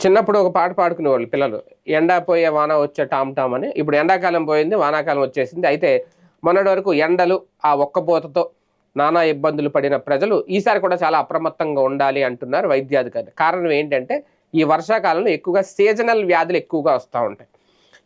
చిన్నప్పుడు ఒక పాట పాడుకునేవాళ్ళు పిల్లలు. ఎండా పోయే వాన వచ్చే టామ్ టామ్ అని. ఇప్పుడు ఎండాకాలం పోయింది, వానాకాలం వచ్చేసింది. అయితే మొన్నటి వరకు ఎండలు, ఆ ఒక్కపోతతో నానా ఇబ్బందులు పడిన ప్రజలు ఈసారి కూడా చాలా అప్రమత్తంగా ఉండాలి అంటున్నారు వైద్యాధికారులు. కారణం ఏంటంటే, ఈ వర్షాకాలంలో ఎక్కువగా సీజనల్ వ్యాధులు ఎక్కువగా వస్తా ఉంటాయి.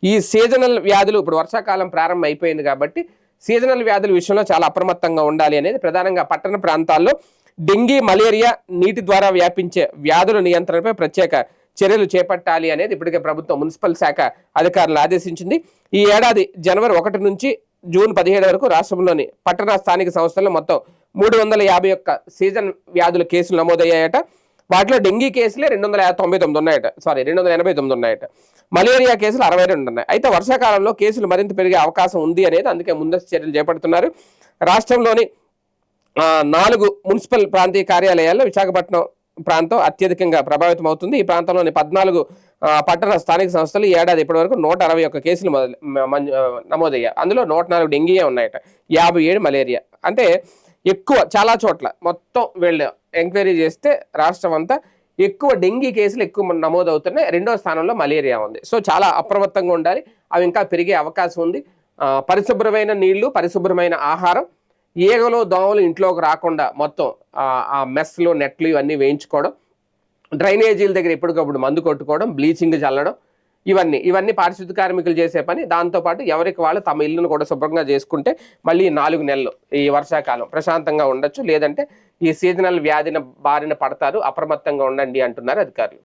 ఈ సీజనల్ వ్యాధులు ఇప్పుడు వర్షాకాలం ప్రారంభం అయిపోయింది కాబట్టి, సీజనల్ వ్యాధుల విషయంలో చాలా అప్రమత్తంగా ఉండాలి అనేది ప్రధానంగా పట్టణ ప్రాంతాల్లో డెంగీ, మలేరియా, నీటి ద్వారా వ్యాపించే వ్యాధుల నియంత్రణపై ప్రత్యేక చర్యలు చేపట్టాలి అనేది ఇప్పటికే ప్రభుత్వం మున్సిపల్ శాఖ అధికారులు ఆదేశించింది. ఈ ఏడాది జనవరి 1 నుంచి జూన్ 17 వరకు రాష్ట్రంలోని పట్టణ స్థానిక సంస్థల్లో మొత్తం 351 సీజన్ వ్యాధుల కేసులు నమోదయ్యాయట. వాటిలో డెంగీ కేసులే 299 ఉన్నాయట. 289 ఉన్నాయట. మలేరియా కేసులు 62 ఉన్నాయి. అయితే వర్షాకాలంలో కేసులు మరింత పెరిగే అవకాశం ఉంది అనేది అందుకే ముందస్తు చర్యలు చేపడుతున్నారు. రాష్ట్రంలోని 4 మున్సిపల్ ప్రాంతీయ కార్యాలయాల్లో విశాఖపట్నం ప్రాంతం అత్యధికంగా ప్రభావితం అవుతుంది. ఈ ప్రాంతంలోని 14 పట్టణ స్థానిక సంస్థలు ఈ ఏడాది ఇప్పటి వరకు 161 కేసులు నమోదయ్యాయి. అందులో 104 డెంగీయే ఉన్నాయట, 57 మలేరియా. అంటే ఎక్కువ చాలా చోట్ల మొత్తం వీళ్ళు ఎంక్వైరీ చేస్తే రాష్ట్రం అంతా ఎక్కువ డెంగీ కేసులు ఎక్కువ నమోదవుతున్నాయి. 2వ స్థానంలో మలేరియా ఉంది. సో చాలా అప్రమత్తంగా ఉండాలి. అవి ఇంకా పెరిగే అవకాశం ఉంది. పరిశుభ్రమైన నీళ్లు, పరిశుభ్రమైన ఆహారం, ఈగలు దోమలు ఇంట్లోకి రాకుండా మొత్తం ఆ మెస్లు, నెట్లు ఇవన్నీ వేయించుకోవడం, డ్రైనేజీల దగ్గర ఎప్పటికప్పుడు మందు కొట్టుకోవడం, బ్లీచింగ్ చల్లడం, ఇవన్నీ పారిశుద్ధ కార్మికులు చేసే పని. దాంతోపాటు ఎవరికి వాళ్ళు తమ ఇల్లును కూడా శుభ్రంగా చేసుకుంటే మళ్ళీ 4 నెలలు ఈ వర్షాకాలం ప్రశాంతంగా ఉండొచ్చు. లేదంటే ఈ సీజనల్ వ్యాధిన బారిన పడతారు. అప్రమత్తంగా ఉండండి అంటున్నారు అధికారులు.